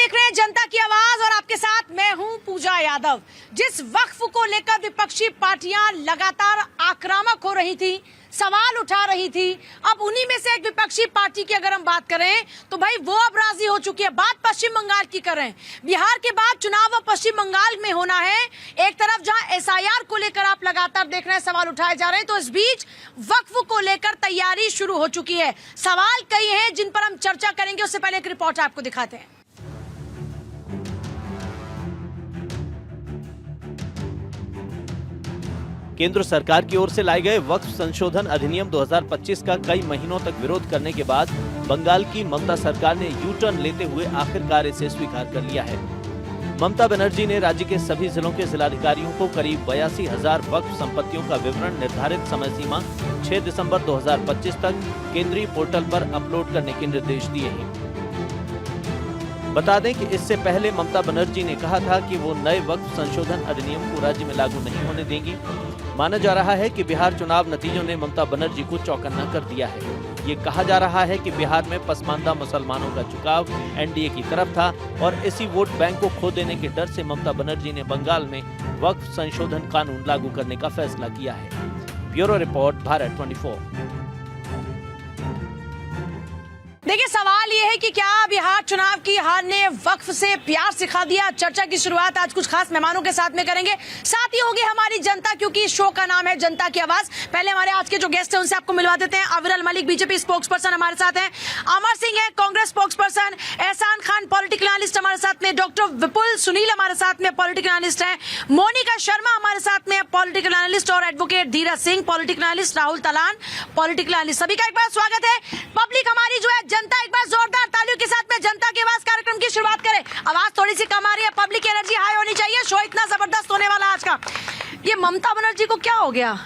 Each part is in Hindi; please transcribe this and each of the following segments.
देख रहे हैं जनता की आवाज और आपके साथ मैं हूं पूजा यादव। जिस वक्फ को लेकर विपक्षी पार्टियां लगातार आक्रामक हो रही थी, सवाल उठा रही थी, अब उन्हीं में से एक विपक्षी पार्टी की अगर हम बात करें तो भाई वो अब राजी हो चुकी है। बात पश्चिम बंगाल की करें, बिहार के बाद चुनाव अब पश्चिम बंगाल में होना है। एक तरफ जहां एसआईआर को लेकर आप लगातार देख रहे हैं सवाल उठाए जा रहे हैं, तो इस बीच वक्फ को लेकर तैयारी शुरू हो चुकी है। सवाल कई हैं जिन पर हम चर्चा करेंगे, उससे पहले एक रिपोर्ट आपको दिखाते हैं। केंद्र सरकार की ओर से लाए गए वक्फ संशोधन अधिनियम 2025 का कई महीनों तक विरोध करने के बाद बंगाल की ममता सरकार ने यू टर्न लेते हुए आखिरकार इसे स्वीकार कर लिया है। ममता बनर्जी ने राज्य के सभी जिलों के जिलाधिकारियों को करीब 82,000 वक्फ संपत्तियों का विवरण निर्धारित समय सीमा 6 दिसंबर 2025 तक केंद्रीय पोर्टल पर अपलोड करने के निर्देश दिए हैं। बता दें कि इससे पहले ममता बनर्जी ने कहा था कि वो नए वक्फ संशोधन अधिनियम को राज्य में लागू नहीं होने देंगी। माना जा रहा है कि बिहार चुनाव नतीजों ने ममता बनर्जी को चौकन्ना कर दिया है। ये कहा जा रहा है कि बिहार में पसमानदा मुसलमानों का झुकाव एनडीए की तरफ था और इसी वोट बैंक को खो देने के डर से ममता बनर्जी ने बंगाल में वक्फ संशोधन कानून लागू करने का फैसला किया है। Bureau report, Bharat 24। देखिए, सवाल ये है कि क्या बिहार चुनाव की हार ने वक्फ से प्यार सिखा दिया। चर्चा की शुरुआत आज कुछ खास मेहमानों के साथ में करेंगे, साथ ही होगी हमारी जनता, क्योंकि इस शो का नाम है जनता की आवाज। पहले हमारे आज के जो गेस्ट हैं उनसे आपको मिलवा देते हैं। अविरल मलिक बीजेपी स्पोक्स पर्सन हमारे साथ हैं, अमर सिंह है कांग्रेस स्पोक्स पर्सन, एहसान खान पॉलिटिकल एनालिस्ट हमारे साथ में, डॉक्टर विपुल सुनील हमारे साथ में पॉलिटिकल एनालिस्ट है, मोनिका शर्मा हमारे साथ में पॉलिटिकल एनालिस्ट, और advocate Dheeraj Singh political analyst, Rahul Talan political analyst. सभी का एक बार स्वागत है। पब्लिक हमारी जो है जनता, एक बार जोरदार तालियों के साथ में जनता की आवाज कार्यक्रम की शुरुआत करें। आवाज थोड़ी सी कम आ रही है, पब्लिक एनर्जी हाई होनी चाहिए। शो इतना जबरदस्त होने वाला आज का। ये ममता बनर्जी को क्या हो गया?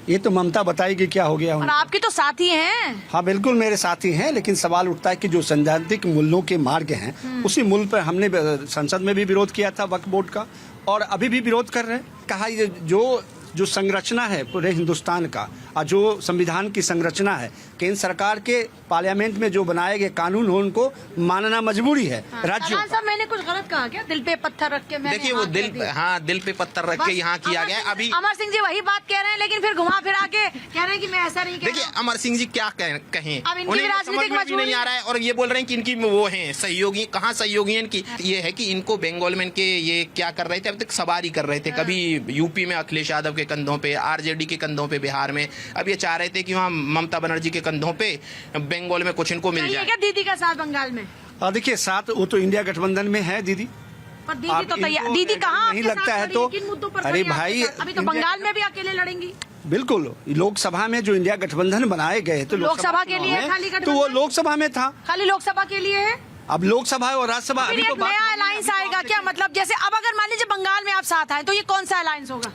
ये तो ममता बताएगी क्या हो गया। और आपके तो साथी हैं। हाँ बिल्कुल मेरे साथी हैं, लेकिन सवाल उठता है कि जो सैद्धांतिक मूल्यों के मार्ग हैं उसी मूल्य पर हमने संसद में भी विरोध किया था वक्फ बोर्ड का, और अभी भी विरोध कर रहे हैं। कहा ये जो संरचना है पूरे हिंदुस्तान का और जो संविधान की संरचना है, केंद्र सरकार के पार्लियामेंट में जो बनाए गए कानून हो उनको मानना मजबूरी है। राज्यों साहब, मैंने कुछ गलत कहा क्या? दिल पे पत्थर रख के मैंने देखिए वो दिल पे पत्थर रख के यहाँ किया गया। अभी अमर सिंह जी वही बात कह रहे हैं, लेकिन फिर घुमा फिरा के कह रहे हैं कि मैं ऐसा नहीं कह रहा। देखिए अमर सिंह जी क्या कहें, उन्हें राजनीतिक समझ में नहीं आ रहा है, और ये बोल रहे हैं कि इनकी वो हैं सहयोगी। कहाँ सहयोगी है इनकी? ये है कि इनको बंगाल में के ये क्या कर रहे थे, अब तक सवारी कर रहे थे। कभी यूपी में अखिलेश यादव के कंधों पे, आरजेडी के कंधों पे बिहार में, अब ये चाह रहे थे कि वहाँ ममता बनर्जी के कंधों पे बंगाल में कुछ इनको मिल जाए। क्या दीदी का साथ बंगाल में? देखिए साथ वो तो इंडिया गठबंधन में है दीदी। पर दीदी तो तैयार, दीदी कहाँ नहीं लगता है तो? अरे भाई, अभी तो बंगाल में भी अकेले लड़ेंगी। बिल्कुल, लोकसभा में जो इंडिया गठबंधन बनाए गए तो लोकसभा के लिए खाली तो वो लोकसभा में था, खाली लोकसभा के लिए है। अब लोकसभा और राज्यसभा अभी तो नया अलायंस आएगा क्या? मतलब जैसे अब अगर मान लीजिए बंगाल में आप साथ आए तो ये कौन सा अलायंस होगा?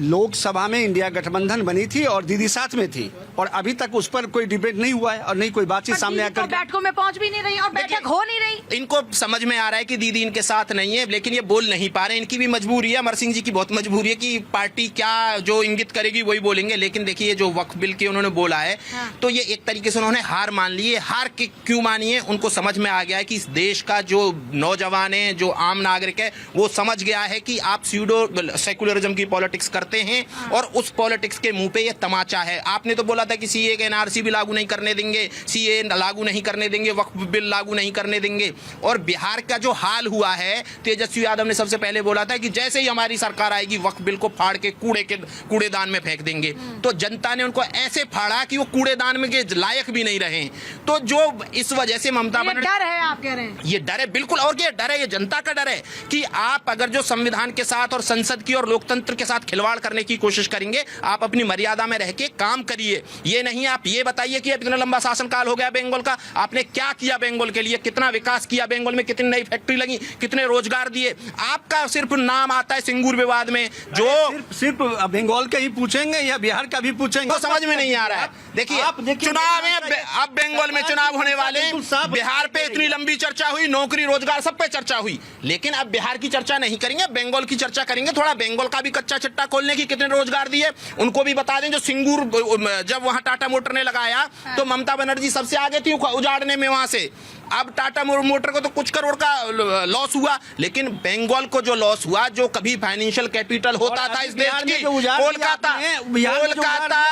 लोकसभा में इंडिया गठबंधन बनी थी और दीदी साथ में थी, और अभी तक उस पर कोई डिबेट नहीं हुआ है और नहीं कोई बातचीत सामने आकर बैठकों में पहुंच भी नहीं रही और बैठक हो नहीं रही। इनको समझ में आ रहा है कि दीदी इनके साथ नहीं है, लेकिन ये बोल नहीं पा रहे। इनकी भी मजबूरी है, अमर सिंह जी की बहुत मजबूरी है कि पार्टी क्या जो इंगित करेगी वही बोलेंगे। लेकिन देखिए जो वक्फ बिल के उन्होंने बोला है, तो ये एक तरीके से उन्होंने हार मान ली है। हार के क्यों मानी है? उनको समझ में आ गया है कि इस देश का जो नौजवान है, जो आम नागरिक है, वो समझ गया है कि आप स्यूडो सेकुलरिज्म की पॉलिटिक्स करते हैं और उस पॉलिटिक्स के मुंह पे ये तमाचा है। आपने तो बोला था कि सीए के एनआरसी भी लागू नहीं करने देंगे, सीए लागू नहीं करने देंगे, वक्फ बिल लागू नहीं करने देंगे। और बिहार का जो हाल हुआ है, तेजस्वी यादव ने सबसे पहले बोला था कि जैसे ही हमारी सरकार आएगी वक्फ बिल को फाड़ के कूड़ेदान में फेंक देंगे। तो जनता ने उनको ऐसे फाड़ा कि वो कूड़ेदान में के लायक भी नहीं रहे। तो जो इस वजह से ममता बनर्जी, डर है आप कह रहे हैं? ये डर है बिल्कुल, और ये डर है, ये जनता का डर है कि आप अगर जो संविधान के साथ और संसद की और लोकतंत्र के साथ खिलवाड़ करने की कोशिश करेंगे, आप अपनी मर्यादा में रह के काम करिए। ये नहीं आप ये बताइए कि इतना लंबा शासनकाल हो गया बंगाल का, आपने क्या किया बंगाल के लिए, कितना विकास किया बंगाल में, कितनी नई फैक्ट्री लगी, कितने रोजगार दिए। आपका सिर्फ नाम आता है सिंगूर विवाद में, जो सिर्फ बंगाल का ही पूछेंगे या बिहार का भी पूछेंगे, तो समझ में नहीं आ रहा है। देखिए चुनाव है, अब बंगाल में चुनाव होने वाले, बिहार पे इतनी लंबी चर्चा हुई, नौकरी रोजगार सब पे चर्चा हुई, लेकिन अब बिहार की चर्चा नहीं करेंगे, बंगाल की चर्चा करेंगे। थोड़ा बंगाल का भी कच्चा चिट्टा खोल बोलने की, कितने रोजगार दिए उनको भी बता दें। जो सिंगूर जब वहां टाटा मोटर ने लगाया तो ममता बनर्जी सबसे आगे थी उजाड़ने में वहां से। अब टाटा मोटर को तो कुछ करोड़ का लॉस हुआ, लेकिन बंगाल को जो लॉस हुआ, जो कभी फाइनेंशियल कैपिटल होता था इस देश की, कोलकाता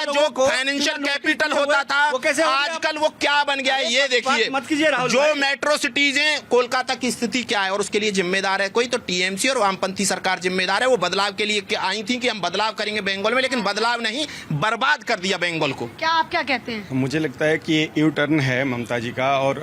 जो फाइनेंशियल कैपिटल होता था, आजकल वो क्या बन गया है ये देखिए। जो मेट्रो सिटीज हैं, कोलकाता की स्थिति क्या है, और उसके लिए जिम्मेदार है कोई तो टीएमसी और वामपंथी सरकार जिम्मेदार है। वो बदलाव के लिए आई थी कि हम बदलाव करेंगे बंगाल में, लेकिन बदलाव नहीं, बर्बाद कर दिया बंगाल को। क्या आप क्या कहते हैं? मुझे लगता है कि ये यू टर्न है ममता जी का, और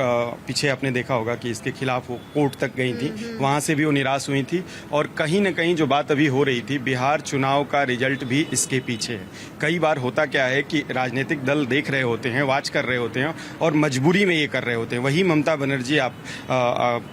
पीछे आपने देखा होगा कि इसके खिलाफ वो कोर्ट तक गई थी, वहां से भी वो निराश हुई थी। और कहीं न कहीं जो बात अभी हो रही थी, बिहार चुनाव का रिजल्ट भी इसके पीछे है। कई बार होता क्या है कि राजनीतिक दल देख रहे होते हैं, वाच कर रहे होते हैं और मजबूरी में ये कर रहे होते हैं। वही ममता बनर्जी आप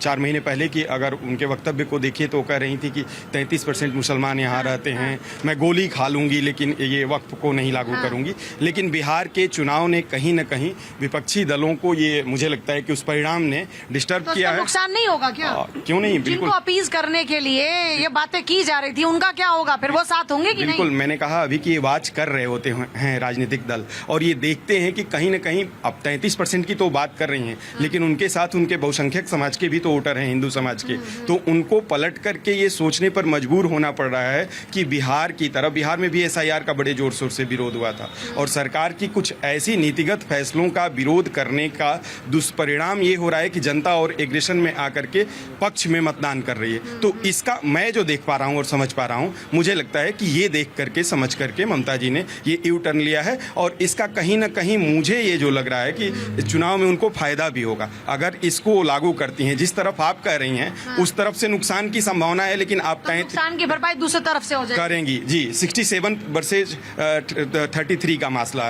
4 महीने पहले की अगर उनके वक्तव्य को देखिए तो कह रही थी कि 33% मुसलमान यहाँ रहते हैं, मैं गोली खा लूंगी लेकिन ये वक्फ को नहीं लागू करूंगी। लेकिन बिहार के चुनाव ने कहीं न कहीं विपक्षी दलों को, ये मुझे लगता है कि उस परिणाम ने डिस्टर्ब तो किया है। नुकसान नहीं होगा क्या? क्यों नहीं, बिल्कुल। जिनको अपीज करने के लिए ये बातें की जा रही थी, उनका क्या होगा फिर? वो साथ होंगे कि नहीं? बिल्कुल, मैंने कहा अभी कि ये वाच कर रहे होते हैं राजनीतिक दल, और ये देखते हैं कि कहीं न कहीं अब 33% की तो बात कर रही हैं, लेकिन उनके साथ उनके बहुसंख्यक समाज के भी तो वोटर हैं, हिंदू समाज के। तो उनको पलट करके ये सोचने पर मजबूर होना पड़ रहा है कि बिहार की तरह, बिहार में भी एसआईआर का बड़े जोर शोर से विरोध हुआ था, और सरकार की कुछ ऐसी नीतिगत फैसलों का विरोध करने का दुष्परिणाम ये हो रहा है कि जनता और एग्रेशन में आकर के पक्ष में मतदान कर रही है। तो इसका मैं जो देख पा रहा हूं और समझ पा रहा हूं, मुझे लगता है कि ये देख करके समझ करके ममता जी ने ये यू टर्न लिया है, और इसका कहीं ना कहीं मुझे ये जो लग रहा है कि चुनाव में उनको फायदा भी होगा अगर इसको लागू करती हैं। जिस तरफ आप कह रही हैं उस तरफ से नुकसान की संभावना है, लेकिन आप तो नुकसान की भरपाई दूसरी तरफ से हो जाएगी, करेंगी जी। 67 वर्सेज 33 का मसला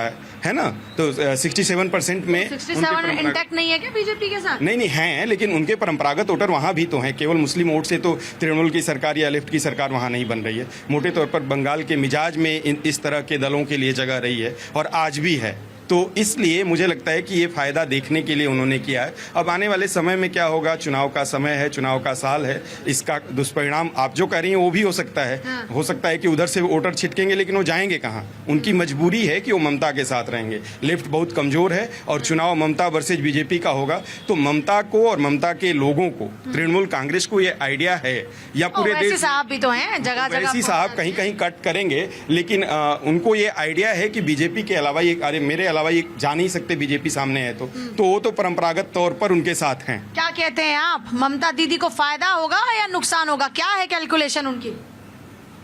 है ना, तो 67% में 67 इंटैक्ट नहीं है क्या बीजेपी के साथ? नहीं हैं, लेकिन उनके परंपरागत वोटर वहां भी तो हैं। केवल मुस्लिम वोट से तो तृणमूल की सरकार या लेफ्ट की सरकार वहां नहीं बन रही है। मोटे तौर पर बंगाल के मिजाज में इस तरह के दलों के लिए जगह रही है और आज भी है। तो इसलिए मुझे लगता है कि ये फायदा देखने के लिए उन्होंने किया है। अब आने वाले समय में क्या होगा, चुनाव का समय है, चुनाव का साल है, इसका दुष्परिणाम आप जो कह रही हैं वो भी हो सकता है। हो सकता है कि उधर से वोटर छिटकेंगे, लेकिन वो जाएंगे कहाँ? उनकी मजबूरी है कि वो ममता के साथ रहेंगे। लेफ्ट बहुत कमजोर है और चुनाव ममता वर्सेज बीजेपी का होगा, तो ममता को और ममता के लोगों को, तृणमूल कांग्रेस को ये आइडिया है, या पूरे देश साहब भी तो हैं जगह जगह, वैसी साहब कहीं कहीं कट करेंगे, लेकिन उनको ये आइडिया है कि बीजेपी के अलावा ये, अरे मेरे अलावा ये जा नहीं सकते, बीजेपी सामने है तो वो तो परंपरागत तौर पर उनके साथ हैं। क्या कहते हैं आप, ममता दीदी को फायदा होगा या नुकसान होगा? क्या है कैलकुलेशन उनकी?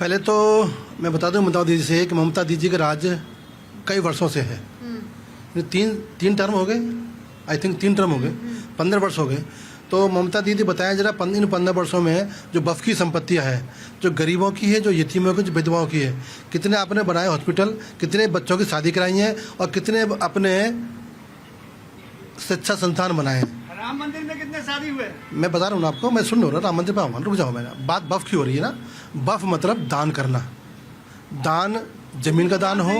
पहले तो मैं बता दूं ममता दीदी से कि ममता दीदी का राज कई वर्षों से है। तीन टर्म हो गए, आई थिंक 3 टर्म हो गए, 15 वर्ष हो गए। तो ममता दीदी बताएं जरा, इन 15 वर्षों में जो वक्फ की संपत्तियां हैं, जो गरीबों की है, जो यतीमों की, जो विधवाओं की है, कितने आपने बनाए हॉस्पिटल, कितने बच्चों की शादी कराई है, और कितने अपने शिक्षा संस्थान बनाए हैं। राम मंदिर में कितने शादी हुए? मैं बता रहा हूँ आपको, मैं सुन रहा हूँ, राम मंदिर पे आऊँगा, रुक जाओ। मैंने बात वक्फ की हो रही है ना। वक्फ मतलब दान करना, दान जमीन का दान हो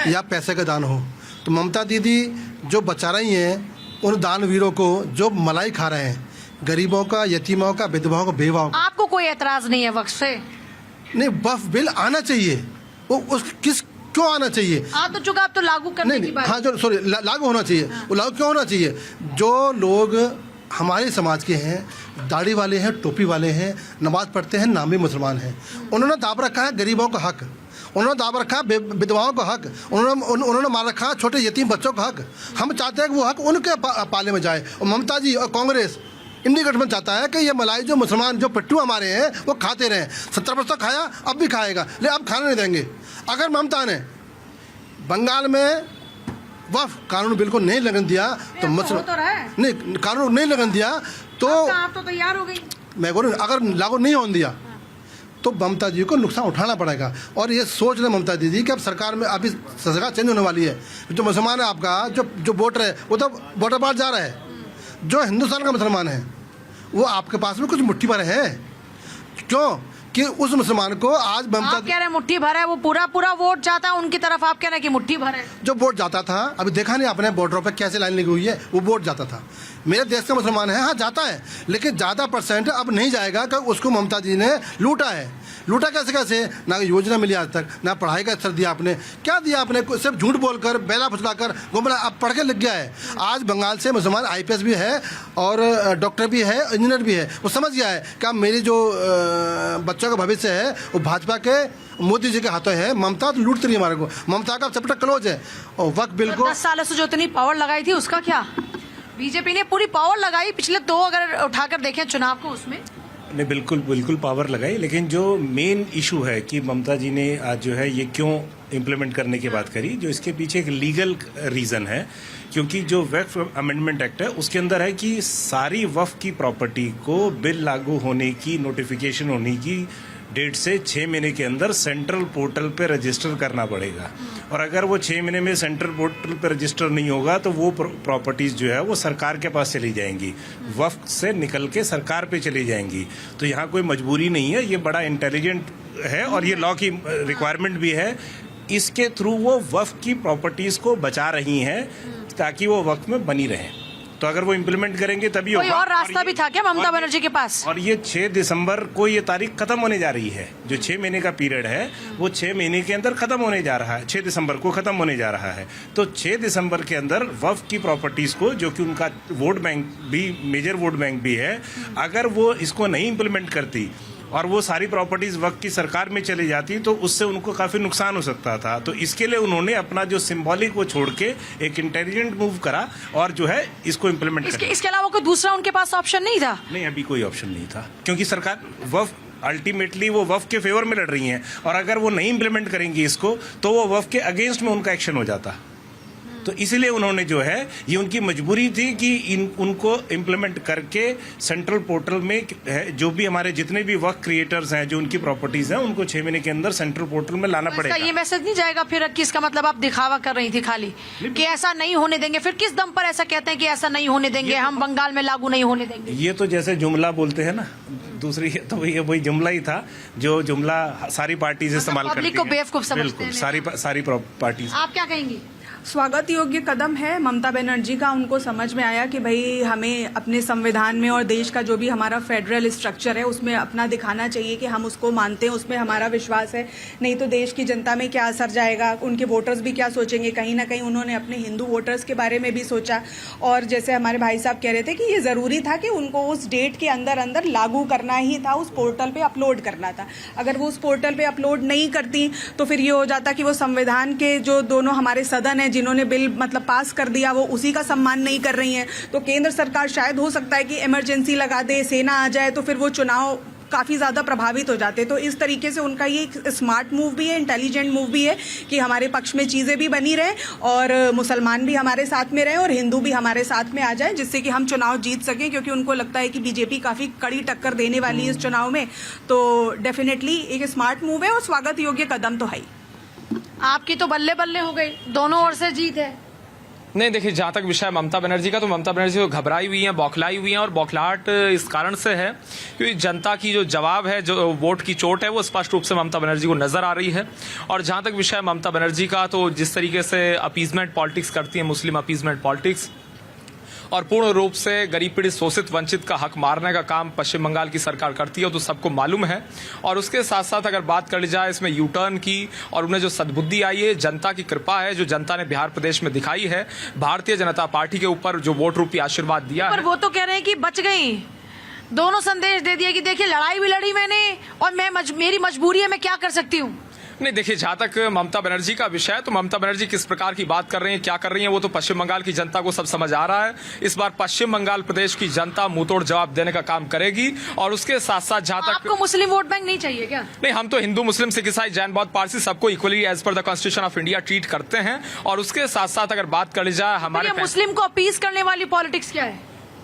या पैसे का दान हो। तो ममता दीदी जो बचा रही हैं उन दानवीरों को जो मलाई खा रहे हैं, गरीबों का, यतीमों का, विधवाओं का, बेवाओं का। आपको कोई एतराज नहीं है वक्फ से? नहीं, वक्फ बिल आना चाहिए। वो क्यों आना चाहिए? आ तो चुका, अब तो लागू करने की बात। हाँ, जो सॉरी लागू होना चाहिए। वो लागू क्यों होना चाहिए? जो लोग हमारे समाज के हैं, दाढ़ी वाले हैं, टोपी वाले हैं, नमाज पढ़ते हैं, नामी मुसलमान हैं, उन्होंने दाब रखा है गरीबों का हक, उन्होंने दाब रखा है विधवाओं का हक, उन्होंने मार रखा है छोटे यतीम बच्चों का हक। हम चाहते हैं कि वो हक उनके पाले में जाए। और ममता जी और कांग्रेस, इंडिया गठबंधन चाहता है कि ये मलाई जो मुसलमान, जो पिट्ठू हमारे हैं, वो खाते रहें। 70% खाया, अब भी खाएगा, लेकिन अब खाने नहीं देंगे। अगर ममता ने बंगाल में वक्फ कानून बिल को नहीं लगन दिया तो नहीं, कानून नहीं लगन दिया तो आप तो तैयार हो गई। मैं बोलूँ, अगर लागू नहीं होने दिया तो ममता जी को नुकसान उठाना पड़ेगा। और ये सोच ले ममता दीदी कि अब सरकार में अभी सरकार चेंज होने वाली है। जो मुसलमान है आपका, जो वोटर है, वो तो वोटर बाहर जा रहा है। जो हिंदुस्तान का मुसलमान है वो आपके पास में कुछ मुट्ठी भर है। क्यों? कि उस मुसलमान को आज आप कह रहे हैं मुट्ठी भर है, वो पूरा पूरा वोट जाता है उनकी तरफ, आप कह रहे हैं कि मुट्ठी भर है। जो वोट जाता था, अभी देखा नहीं आपने बॉर्डरों पे कैसे लाइन लगी हुई है, वो वोट जाता था। मेरे देश का मुसलमान है, हाँ जाता है, लेकिन ज़्यादा परसेंट अब नहीं जाएगा क्योंकि उसको ममता जी ने लूटा है। लूटा कैसे? ना योजना मिली आज तक, ना पढ़ाई का अवसर दिया आपने, क्या दिया आपने? सिर्फ झूठ बोलकर, बेला फुसलाकर, गुमराह। अब पढ़ के लग गया है। आज बंगाल से मुसलमान IPS भी है और डॉक्टर भी है, इंजीनियर भी है। वो समझ गया है कि अब मेरी जो बच्चों का भविष्य है वो भाजपा के मोदी जी के हाथों है। ममता तो लूटती रही हमारे को, ममता का चैप्टर क्लोज है। और वक्त बिल को 10 सालों से जो इतनी पावर लगाई थी उसका क्या? बीजेपी ने पूरी पावर लगाई पिछले 2 अगर उठाकर देखें चुनाव को, उसमें ने बिल्कुल पावर लगाई, लेकिन जो मेन इशू है कि ममता जी ने आज जो है ये क्यों इम्प्लीमेंट करने की बात करी, जो इसके पीछे एक लीगल रीज़न है। क्योंकि जो वक्फ अमेंडमेंट एक्ट है उसके अंदर है कि सारी वक्फ की प्रॉपर्टी को बिल लागू होने की नोटिफिकेशन होने की डेट से 6 महीने के अंदर सेंट्रल पोर्टल पे रजिस्टर करना पड़ेगा। और अगर वो 6 महीने में सेंट्रल पोर्टल पे रजिस्टर नहीं होगा तो वो प्रॉपर्टीज जो है वो सरकार के पास चली जाएंगी, वक्फ से निकल के सरकार पे चली जाएंगी। तो यहाँ कोई मजबूरी नहीं है, ये बड़ा इंटेलिजेंट है और ये लॉ की रिक्वायरमेंट भी है। इसके थ्रू वो वक्फ की प्रॉपर्टीज को बचा रही हैं ताकि वो वक्फ में बनी रहें। तो अगर वो इम्प्लीमेंट करेंगे तभी कोई होगा। और रास्ता भी था क्या ममता बनर्जी के पास? और ये 6 दिसंबर को ये तारीख खत्म होने जा रही है। जो 6 महीने का पीरियड है वो 6 महीने के अंदर खत्म होने जा रहा है, 6 दिसंबर को खत्म होने जा रहा है। तो 6 दिसंबर के अंदर वक्फ की प्रॉपर्टीज को, जो कि उनका वोट बैंक भी, मेजर वोट बैंक भी है, अगर वो इसको नहीं इम्प्लीमेंट करती और वो सारी प्रॉपर्टीज वक्त की सरकार में चली जाती तो उससे उनको काफी नुकसान हो सकता था। तो इसके लिए उन्होंने अपना जो सिंबॉलिक वो छोड़ के एक इंटेलिजेंट मूव करा और जो है इसको इम्प्लीमेंट किया। इसके अलावा कोई दूसरा उनके पास ऑप्शन नहीं था? नहीं, अभी कोई ऑप्शन नहीं था, क्योंकि सरकार वक्फ अल्टीमेटली वो वक्फ के फेवर में लड़ रही हैं और अगर वो नहीं इम्प्लीमेंट करेंगी इसको तो वो वक्फ के अगेंस्ट में उनका एक्शन हो जाता। तो इसलिए उन्होंने जो है ये उनकी मजबूरी थी कि उनको इम्प्लीमेंट करके सेंट्रल पोर्टल में जो भी हमारे जितने भी वर्क क्रिएटर्स हैं, जो उनकी प्रॉपर्टीज हैं, उनको 6 महीने के अंदर सेंट्रल पोर्टल में लाना पड़ेगा। ये मैसेज नहीं जाएगा फिर कि इसका मतलब आप दिखावा कर रही थी खाली कि ऐसा नहीं होने देंगे? फिर किस दम पर ऐसा कहते हैं कि ऐसा नहीं होने देंगे, हम बंगाल में लागू नहीं होने देंगे? ये तो जैसे जुमला बोलते हैं ना, दूसरी तो ये वही जुमला ही था जो जुमला सारी पार्टीज इस्तेमाल करती पब्लिक को बेवकूफ समझते हैं। सारी पार्टीज। आप क्या कहेंगी? स्वागत योग्य कदम है ममता बनर्जी का। उनको समझ में आया कि भाई हमें अपने संविधान में और देश का जो भी हमारा फेडरल स्ट्रक्चर है उसमें अपना दिखाना चाहिए कि हम उसको मानते हैं, उसमें हमारा विश्वास है। नहीं तो देश की जनता में क्या असर जाएगा, उनके वोटर्स भी क्या सोचेंगे। कहीं ना कहीं उन्होंने अपने हिंदू वोटर्स के बारे में भी सोचा और जैसे हमारे भाई साहब कह रहे थे कि ये ज़रूरी था कि उनको उस डेट के अंदर अंदर लागू करना ही था, उस पोर्टल पर अपलोड करना था। अगर वो उस पोर्टल पर अपलोड नहीं करती तो फिर ये हो जाता कि वो संविधान के जो दोनों हमारे सदन है जिन्होंने बिल मतलब पास कर दिया वो उसी का सम्मान नहीं कर रही हैं। तो केंद्र सरकार शायद हो सकता है कि इमरजेंसी लगा दे, सेना आ जाए तो फिर वो चुनाव काफ़ी ज़्यादा प्रभावित हो जाते। तो इस तरीके से उनका ये एक स्मार्ट मूव भी है, इंटेलिजेंट मूव भी है कि हमारे पक्ष में चीज़ें भी बनी रहें और मुसलमान भी हमारे साथ में रहें और हिंदू भी हमारे साथ में आ जाए, जिससे कि हम चुनाव जीत सकें। क्योंकि उनको लगता है कि बीजेपी काफ़ी कड़ी टक्कर देने वाली है इस चुनाव में। तो डेफिनेटली एक स्मार्ट मूव है और स्वागत योग्य कदम तो है ही। आपकी तो बल्ले बल्ले हो गई, दोनों ओर से जीत है। नहीं, देखिए, जहां तक विषय ममता बनर्जी का, तो ममता बनर्जी तो घबराई हुई हैं, बौखलाई हुई हैं और बौखलाहट इस कारण से है क्योंकि जनता की जो जवाब है, जो वोट की चोट है, वो स्पष्ट रूप से ममता बनर्जी को नजर आ रही है। और जहां तक विषय ममता बनर्जी का, तो जिस तरीके से अपीजमेंट पॉलिटिक्स करती है, मुस्लिम अपीजमेंट पॉलिटिक्स, और पूर्ण रूप से गरीब पीड़ित शोषित वंचित का हक मारने का काम पश्चिम बंगाल की सरकार करती है, तो सबको मालूम है। और उसके साथ साथ अगर बात कर ली जाए इसमें यू टर्न की और उन्हें जो सद्बुद्धि आई है, जनता की कृपा है जो जनता ने बिहार प्रदेश में दिखाई है, भारतीय जनता पार्टी के ऊपर जो वोट रूपी आशीर्वाद दिया पर है। वो तो कह रहे हैं कि बच गई, दोनों संदेश दे दिया कि देखिए लड़ाई भी लड़ी मैंने और मेरी मजबूरी है, मैं क्या कर सकती हूँ। नहीं, देखिए, जहां तक ममता बनर्जी का विषय है, तो ममता बनर्जी किस प्रकार की बात कर रही हैं, क्या कर रही हैं, वो तो पश्चिम बंगाल की जनता को सब समझ आ रहा है। इस बार पश्चिम बंगाल प्रदेश की जनता मुंहतोड़ जवाब देने का काम करेगी। और उसके साथ साथ जहां तक आपको मुस्लिम वोट बैंक नहीं चाहिए क्या? नहीं, हम तो हिंदू, मुस्लिम, सिख, ईसाई, जैन, बौद्ध, पारसी सबको equally as per the constitution of India treat करते हैं। और उसके साथ साथ अगर बात कर ली जाए हमारे मुस्लिम को अपीज करने वाली पॉलिटिक्स क्या है?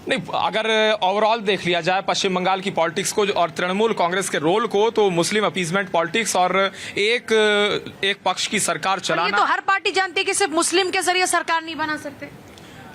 नहीं, अगर ओवरऑल देख लिया जाए पश्चिम बंगाल की पॉलिटिक्स को और तृणमूल कांग्रेस के रोल को, तो मुस्लिम अपीजमेंट पॉलिटिक्स और एक पक्ष की सरकार चलाना। ये तो हर पार्टी जानती है कि सिर्फ मुस्लिम के जरिए सरकार नहीं बना सकते।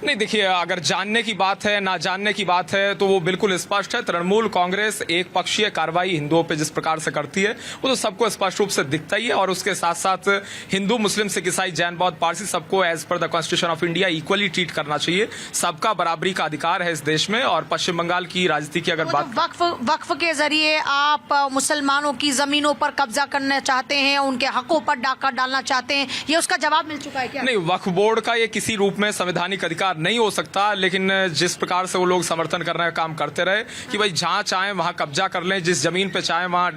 नहीं, देखिए, अगर जानने की बात है, ना जानने की बात है, तो वो बिल्कुल स्पष्ट है। तृणमूल कांग्रेस एक पक्षीय कार्रवाई हिंदुओं पे जिस प्रकार से करती है वो तो सबको स्पष्ट रूप से दिखता ही है। और उसके साथ साथ हिंदू, मुस्लिम, सिख, ईसाई, जैन, बौद्ध, पारसी सबको as per the constitution of India equally treat करना चाहिए। सबका बराबरी का अधिकार है इस देश में। और पश्चिम बंगाल की राजनीति की अगर बात, वक्फ के जरिए आप मुसलमानों की जमीनों पर कब्जा करना चाहते हैं, उनके हकों पर डाका डालना चाहते हैं, ये उसका जवाब मिल चुका है क्या? नहीं, वक्फ बोर्ड का ये किसी रूप में संवैधानिक अधिकार नहीं हो सकता। लेकिन जिस प्रकार से वो लोग समर्थन करने का काम करते रहे कि भाई जहां चाहें वहां कब्जा कर लें, जिस जमीन पे चाहें वहां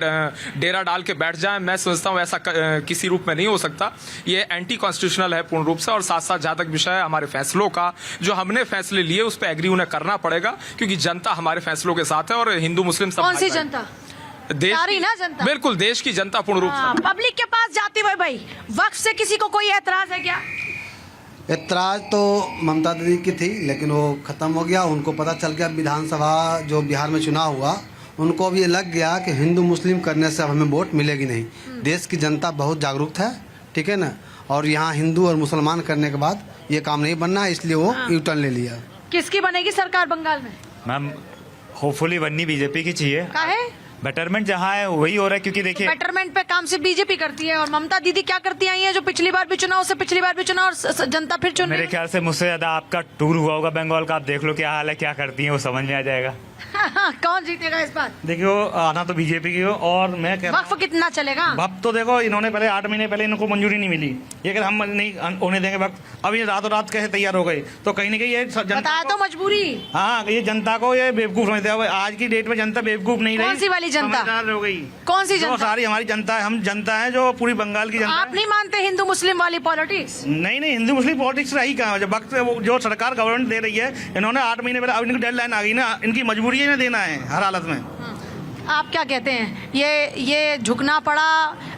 डेरा डाल के बैठ जाएं, मैं समझता हूं ऐसा किसी रूप में नहीं हो सकता। ये एंटी कॉन्स्टिट्यूशनल है पूर्ण रूप से। और साथ साथ जहां तक विषय है हमारे फैसलों का, जो हमने फैसले लिए उस पर एग्री उन्हें करना पड़ेगा, क्योंकि जनता हमारे फैसलों के साथ है। और हिंदू मुस्लिम सब कौन सी जनता? देश सारी ना जनता? बिल्कुल, देश की जनता पूर्ण रूप से। पब्लिक के पास जाती हुए भाई वक्फ से किसी को कोई एतराज है क्या? ऐतराज तो ममता दीदी की थी, लेकिन वो ख़त्म हो गया। उनको पता चल गया विधानसभा जो बिहार में चुनाव हुआ, उनको भी ये लग गया कि हिंदू मुस्लिम करने से अब हमें वोट मिलेगी नहीं। देश की जनता बहुत जागरूक है, ठीक है ना। और यहाँ हिंदू और मुसलमान करने के बाद ये काम नहीं बनना है, इसलिए वो यू टर्न ले लिया। किसकी बनेगी सरकार बंगाल में? मैम, होपफुली बननी बीजेपी की चाहिए। काहे? बेटरमेंट जहाँ है वही हो रहा है, क्योंकि देखिए बेटरमेंट पे काम सिर्फ बीजेपी करती है। और ममता दीदी क्या करती आई है जो पिछली बार भी चुनाव से पिछली बार भी चुनाव और जनता फिर चुन? मेरे ख्याल से मुझसे ज्यादा आपका टूर हुआ होगा बंगाल का, आप देख लो क्या हाल है, क्या करती है, वो समझ में आ जाएगा। कौन जीतेगा इस बार? देखियो, आना तो बीजेपी की हो। और मैं कह रहा वक्फ कितना चलेगा? वक्त तो देखो, इन्होंने पहले 8 महीने पहले इनको मंजूरी नहीं मिली। ये अगर हम नहीं होने देंगे वक्त, अब ये रातों रात कैसे तैयार हो गए, तो कहीं ना कहीं ये बताया तो मजबूरी। हाँ, ये जनता को ये बेवकूफ समझते हैं। आज की डेट में जनता बेवकूफ नहीं रही। कौन सी वाली जनता? समझदार हो गई। कौन सी जनता? सारी हमारी जनता है, हम जनता है जो पूरी बंगाल की जनता। आप नहीं मानते हिंदू मुस्लिम वाली पॉलिटिक्स? नहीं, हिंदू मुस्लिम पॉलिटिक्स रही कहाँ? जब वक्त जो सरकार गवर्नमेंट दे रही है, इन्होंने 8 महीने पहले, अब इनकी डेडलाइन आ गई ना, इनकी मजबूरी है इन्हें देना है हर हालत में। आप क्या कहते हैं? ये झुकना पड़ा,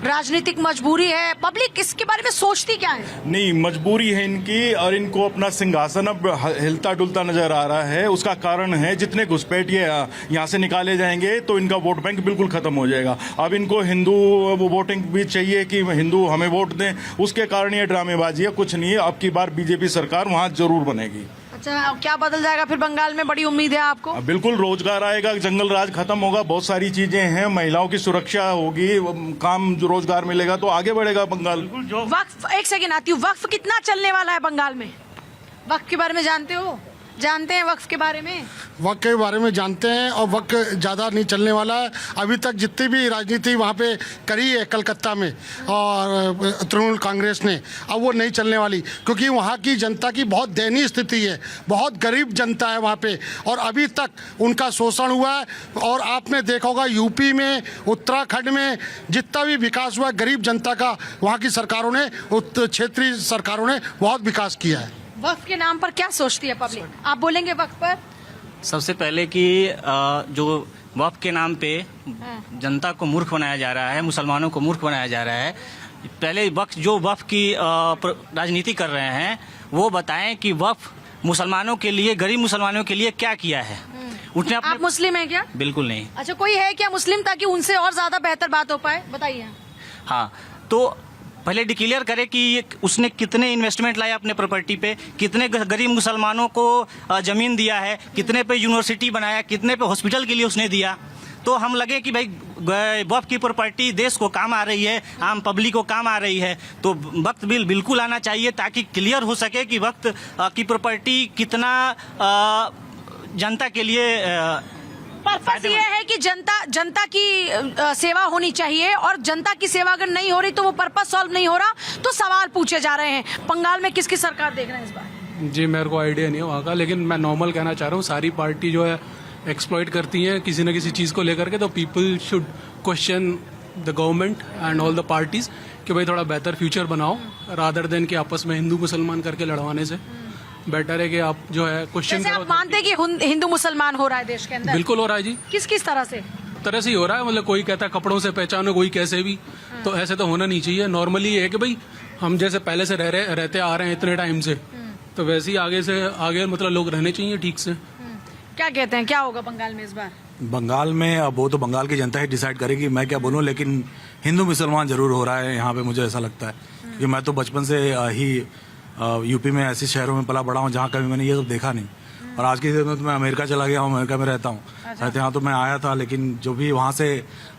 राजनीतिक मजबूरी है, पब्लिक इसके बारे में सोचती क्या है? नहीं, मजबूरी है इनकी। और इनको अपना सिंहासन अब हिलता डुलता नजर आ रहा है। उसका कारण है जितने घुसपैठिए यहाँ से निकाले जाएंगे तो इनका वोट बैंक बिल्कुल खत्म हो जाएगा। अब इनको हिंदू वोटिंग भी चाहिए कि हिंदू हमें वोट दें, उसके कारण ये ड्रामेबाजी है, कुछ नहीं है। अब की बार बीजेपी सरकार वहाँ जरूर बनेगी। अच्छा, क्या बदल जाएगा फिर बंगाल में? बड़ी उम्मीद है आपको? बिल्कुल, रोजगार आएगा, जंगल राज खत्म होगा, बहुत सारी चीजें हैं, महिलाओं की सुरक्षा होगी, काम रोजगार मिलेगा, तो आगे बढ़ेगा बंगाल। वक्फ, एक सेकेंड आती हूँ, वक्फ कितना चलने वाला है बंगाल में? वक्फ के बारे में जानते हो? जानते हैं वक्फ के बारे में? वक्त के बारे में जानते हैं, और वक्त ज़्यादा नहीं चलने वाला है। अभी तक जितनी भी राजनीति वहाँ पे करी है कलकत्ता में और तृणमूल कांग्रेस ने, अब वो नहीं चलने वाली, क्योंकि वहाँ की जनता की बहुत दयनीय स्थिति है, बहुत गरीब जनता है वहाँ पे, और अभी तक उनका शोषण हुआ है। और आपने देखा होगा यूपी में, उत्तराखंड में जितना भी विकास हुआ है, गरीब जनता का वहाँ की सरकारों ने, क्षेत्रीय सरकारों ने बहुत विकास किया है। वक्फ के नाम पर क्या सोचती है पब्लिक? आप बोलेंगे वक्फ पर? सबसे पहले कि जो वक्फ के नाम पे जनता को मूर्ख बनाया जा रहा है, मुसलमानों को मूर्ख बनाया जा रहा है। पहले वक्फ की राजनीति कर रहे हैं, वो बताएं कि वक्फ मुसलमानों के लिए, गरीब मुसलमानों के लिए क्या किया है। उठने अपने... आप मुस्लिम हैं क्या? बिल्कुल नहीं। अच्छा, कोई है क्या मुस्लिम, ताकि उनसे और ज्यादा बेहतर बात हो पाए? बताइए। हाँ, तो पहले डिक्लेयर करे कि उसने कितने इन्वेस्टमेंट लाया अपने प्रॉपर्टी पे, कितने गरीब मुसलमानों को जमीन दिया है, कितने पे यूनिवर्सिटी बनाया, कितने पे हॉस्पिटल के लिए उसने दिया। तो हम लगे कि भाई वक्फ की प्रॉपर्टी देश को काम आ रही है, आम पब्लिक को काम आ रही है, तो वक्त बिल बिल्कुल आना चाहिए, ताकि क्लियर हो सके कि वक्त की प्रॉपर्टी कितना जनता के लिए पर्पस ये है कि जनता की सेवा होनी चाहिए, और जनता की सेवा अगर नहीं हो रही तो वो पर्पस सॉल्व नहीं हो रहा। तो सवाल पूछे जा रहे हैं, बंगाल में किसकी सरकार देख रहे हैं इस बार? जी, मेरे को आइडिया नहीं है वहाँ का, लेकिन मैं नॉर्मल कहना चाह रहा हूँ, सारी पार्टी जो है एक्सप्लॉइट करती है किसी न किसी चीज़ को लेकर के। तो people should question the government and all the parties कि भाई थोड़ा बेहतर फ्यूचर बनाओ, रादर देन कि आपस में हिंदू मुसलमान करके लड़वाने से बेटर है कि आप जो है क्वेश्चन करो। आप मानते हैं कि हिंदू मुसलमान हो रहा है देश के अंदर? बिल्कुल हो रहा है जी। किस तरह से ही हो रहा है, मतलब कोई कहता है कपड़ों से पहचानो, कोई कैसे भी। तो ऐसे तो होना नहीं चाहिए। नॉर्मली ये है कि भाई हम जैसे पहले से रहते आ रहे हैं इतने टाइम से, तो वैसे ही आगे मतलब लोग रहने चाहिए ठीक से। क्या कहते हैं, क्या होगा बंगाल में इस बार? बंगाल में अब वो तो बंगाल की जनता ही डिसाइड करेगी, मैं क्या बोलूं, लेकिन हिंदू मुसलमान जरूर हो रहा है यहाँ पे, मुझे ऐसा लगता है कि मैं तो बचपन से ही यूपी में ऐसे शहरों में पला बड़ा हूँ जहाँ कभी मैंने ये सब देखा नहीं। और आज के दिन में तो मैं अमेरिका चला गया हूँ, अमेरिका में रहता हूँ। यहाँ तो मैं आया था, लेकिन जो भी वहाँ से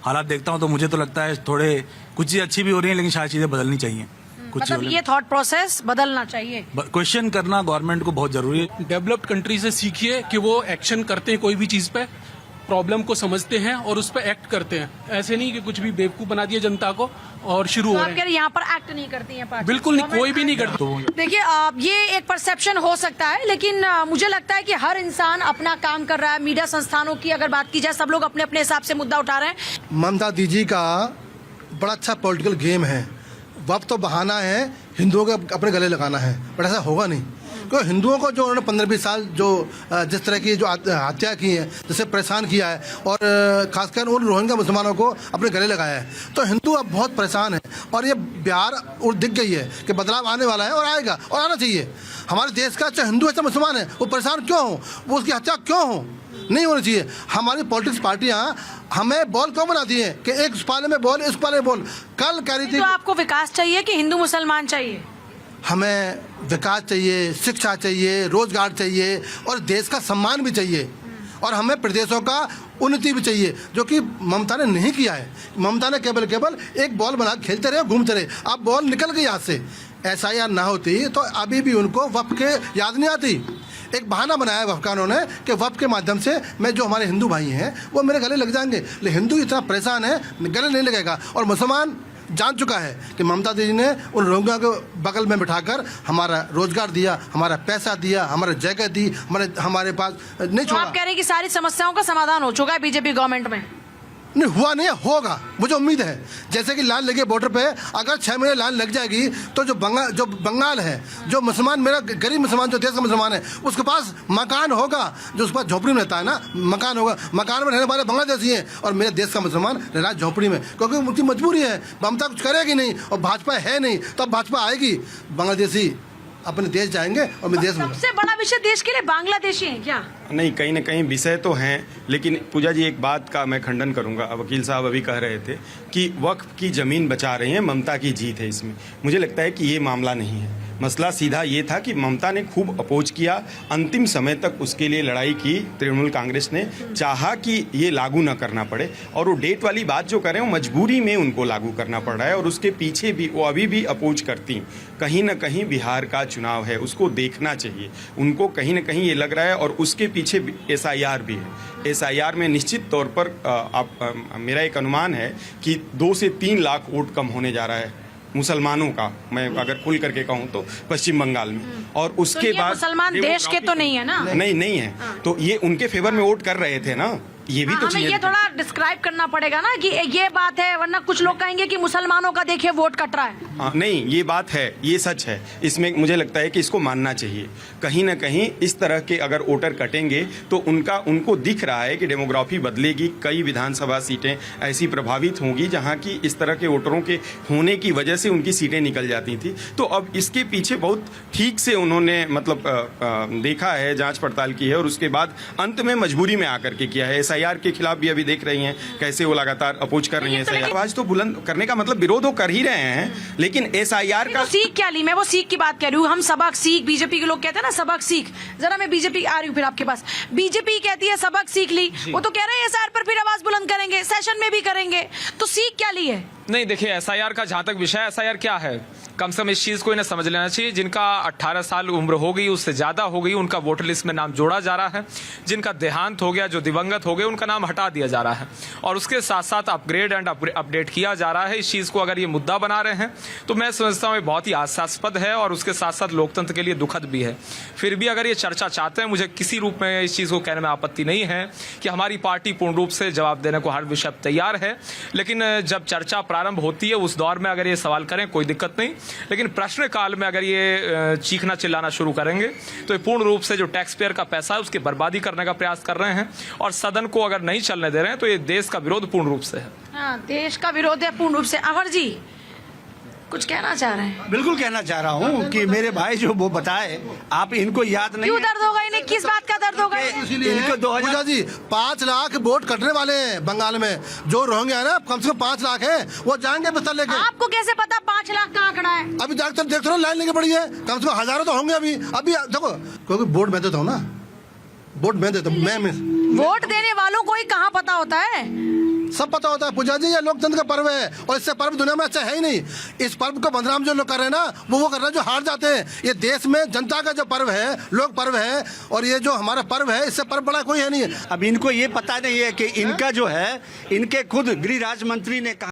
हालात देखता हूँ तो मुझे तो लगता है थोड़े कुछ चीज़ अच्छी भी हो रही है, लेकिन शायद चीज़ें बदलनी चाहिए। कुछ मतलब ये थॉट प्रोसेस बदलना चाहिए। क्वेश्चन करना गवर्नमेंट को बहुत जरूरी है। डेवलप्ड कंट्री से सीखिए कि वो एक्शन करते हैं कोई भी चीज पे, प्रॉब्लम को समझते हैं और उस पर एक्ट करते हैं। ऐसे नहीं कि कुछ भी बेवकूफ बना दिया जनता को और शुरू तो हो आप रहे कह हैं। रहे यहाँ पर एक्ट नहीं करती है पार्टी? बिल्कुल नहीं, कोई भी नहीं करता। देखिए ये एक परसेप्शन हो सकता है, लेकिन मुझे लगता है कि हर इंसान अपना काम कर रहा है। मीडिया संस्थानों की अगर बात की जाए, सब लोग अपने अपने हिसाब से मुद्दा उठा रहे हैं। ममता दीदी का बड़ा अच्छा पॉलिटिकल गेम है। वक्त तो बहाना है हिंदुओं को अपने गले लगाना है, बट ऐसा होगा नहीं। क्योंकि हिंदुओं को जो उन्होंने 15-20 साल जो जिस तरह की जो हत्या की है, जिससे परेशान किया है, और खासकर उन रोहिंग्या मुसलमानों को अपने गले लगाया है, तो हिंदू अब बहुत परेशान है। और ये बिहार और दिख गई है कि बदलाव आने वाला है और आएगा और आना चाहिए। हमारे देश का चाहे हिंदू है चाहे मुसलमान है, वो परेशान क्यों हो, वो उसकी हत्या क्यों हो, नहीं होनी चाहिए। हमारी पॉलिटिक्स पार्टियां हमें बॉल क्यों बनाती हैं कि एक उस पाले में बॉल, इस पाले में बॉल। कल कह रही थी तो आपको विकास चाहिए कि हिंदू मुसलमान चाहिए? हमें विकास चाहिए, शिक्षा चाहिए, रोजगार चाहिए और देश का सम्मान भी चाहिए, और हमें प्रदेशों का उन्नति भी चाहिए, जो कि ममता ने नहीं किया है। ममता ने केवल एक बॉल बना खेलते रहे, घूमते रहे। अब बॉल निकल गई हाथ से। SIR ना होती तो अभी भी उनको वक्फ के याद नहीं आती। एक बहाना बनाया वक्फ का उन्होंने कि वक्फ के माध्यम से मैं जो हमारे हिंदू भाई हैं वो मेरे गले लग जाएंगे, लेकिन हिंदू इतना परेशान है गले नहीं लगेगा। और मुसलमान जान चुका है कि ममता दीदी ने उन रोहिंग्या को बगल में बिठाकर हमारा रोजगार दिया, हमारा पैसा दिया, हमारे जगह दी, हमारे पास नहीं तो छोड़ा। आप कह रहे हैं कि सारी समस्याओं का समाधान हो चुका है बीजेपी गवर्नमेंट में? नहीं हुआ, नहीं होगा, मुझे उम्मीद है। जैसे कि लाइन लगी बॉर्डर पे, अगर 6 महीने लाइन लग जाएगी तो जो बंगाल है, जो मुसलमान, मेरा गरीब मुसलमान जो देश का मुसलमान है, उसके पास मकान होगा, जो उसके पास झोपड़ी में रहता है ना, मकान होगा। मकान में रहने वाले बांग्लादेशी हैं और मेरे देश का मुसलमान रह रहा है झोपड़ी में, क्योंकि उनकी मजबूरी है। ममता कुछ करेगी नहीं और भाजपा है नहीं, तो अब भाजपा आएगी, बांग्लादेशी अपने देश जाएंगे और मेरे देश में। सबसे बड़ा विषय देश के लिए बांग्लादेशी है क्या? नहीं, कहीं ना कहीं विषय तो हैं, लेकिन पूजा जी एक बात का मैं खंडन करूंगा। वकील साहब अभी कह रहे थे कि वक्फ की ज़मीन बचा रहे हैं, ममता की जीत है इसमें। मुझे लगता है कि ये मामला नहीं है। मसला सीधा ये था कि ममता ने खूब अपोज किया, अंतिम समय तक उसके लिए लड़ाई की। तृणमूल कांग्रेस ने चाहा कि ये लागू ना करना पड़े, और वो डेट वाली बात जो करें वो मजबूरी में उनको लागू करना पड़ रहा है, और उसके पीछे भी वो अभी भी अपोज करती। कहीं ना कहीं बिहार का चुनाव है, उसको देखना चाहिए। उनको कहीं ना कहीं ये लग रहा है, और उसके पीछे SIR भी है। SIR में निश्चित तौर पर मेरा एक अनुमान है कि 2 से 3 लाख वोट कम होने जा रहा है मुसलमानों का, मैं अगर खुल करके कहूँ तो, पश्चिम बंगाल में। और उसके तो बाद मुसलमान देश के तो नहीं है ना? नहीं है। तो ये उनके फेवर में वोट कर रहे थे ना, ये भी तो हमें ये थोड़ा डिस्क्राइब करना पड़ेगा ना कि ये बात है, वरना कुछ लोग कहेंगे कि मुसलमानों का देखिए वोट कट रहा है। हाँ, नहीं, ये बात है, ये सच है। इसमें मुझे लगता है कि इसको मानना चाहिए। कहीं ना कहीं इस तरह के अगर वोटर कटेंगे तो उनको दिख रहा है कि डेमोग्राफी बदलेगी। कई विधानसभा सीटें ऐसी प्रभावित होंगी जहां की इस तरह के वोटरों के होने की वजह से उनकी सीटें निकल जाती थी। तो अब इसके पीछे बहुत ठीक से उन्होंने मतलब देखा है, जांच पड़ताल की है, और उसके बाद अंत में मजबूरी में आकर के किया है। SIR के खिलाफ भी अभी देख रही हैं कैसे वो लगातार अपोज कर रही हैं। SIR आवाज तो बुलंद करने का मतलब विरोध वो कर ही रहे हैं, लेकिन SIR का सीख क्या ली? मैं वो सीख की बात कर रही हूँ। हम सबक सीख, बीजेपी के लोग कहते हैं ना सबक सीख। जरा मैं बीजेपी आ रही हूँ फिर आपके पास। बीजेपी कहती है सबक सीख ली, वो तो कह रहे हैं SIR पर फिर आवाज बुलंद करेंगे, सेशन में भी करेंगे। तो सीख क्या ली है? नहीं, देखिए SIR का जहां तक विषय, SIR क्या है, कम से कम इस चीज को इन्हें समझ लेना चाहिए। जिनका 18 साल उम्र हो गई, उससे ज्यादा हो गई, उनका वोटर लिस्ट में नाम जोड़ा जा रहा है। जिनका देहांत हो गया, जो दिवंगत हो गए, उनका नाम हटा दिया जा रहा है, और उसके साथ साथ अपग्रेड एंड अपडेट किया जा रहा है। इस चीज को अगर ये मुद्दा बना रहे हैं तो मैं समझता हूँ बहुत ही हास्यास्पद है, और उसके साथ साथ लोकतंत्र के लिए दुखद भी है। फिर भी अगर ये चर्चा चाहते हैं, मुझे किसी रूप में इस चीज को कहने में आपत्ति नहीं है कि हमारी पार्टी पूर्ण रूप से जवाब देने को हर विषय तैयार है। लेकिन जब चर्चा प्रारंभ होती है उस दौर में अगर ये सवाल करें कोई दिक्कत नहीं, लेकिन प्रश्न काल में अगर ये चीखना चिल्लाना शुरू करेंगे तो ये पूर्ण रूप से जो टैक्स पेयर का पैसा है उसकी बर्बादी करने का प्रयास कर रहे हैं, और सदन को अगर नहीं चलने दे रहे हैं तो ये देश का विरोध पूर्ण रूप से है। हाँ, देश का विरोध है पूर्ण रूप से। अमर जी, कुछ कहना चाह रहे हैं? बिल्कुल कहना चाह रहा हूँ कि मेरे भाई जो वो बताए, आप इनको याद नहीं क्यों है? दर्द होगा इन्हें? किस बात का दर्द होगा? इनको 2000 पूजा जी 5 लाख वोट कटने वाले हैं बंगाल में। जो रोहिंग्या है ना, कम से कम 5 लाख है, वो जाएंगे बिस्तर लेके। आपको कैसे पता 5 लाख का आंकड़ा है? अभी देख रहे हो लाइन लेके पड़ी है, कम से कम हजारों तो होंगे अभी। देखो, क्योंकि वोट मैं देता हूँ ना, वोट मैं देता हूँ। मैं वोट देने वालों को ही कहाँ पता होता है? सब पता होता है पूजा जी, ये लोकतंत्र का पर्व है और इससे पर्व दुनिया में अच्छा है ही नहीं। इस पर्व को बदनाम जो लोग कर रहे हैं ना, वो कर रहे हैं जो हार जाते हैं। ये देश में जनता का जो पर्व है, लोक पर्व है, और ये जो हमारा पर्व है, इससे पर्व बड़ा कोई है नहीं। अब इनको ये पता नहीं है कि इनका जो है, इनके खुद गृह राज्य मंत्री ने कहा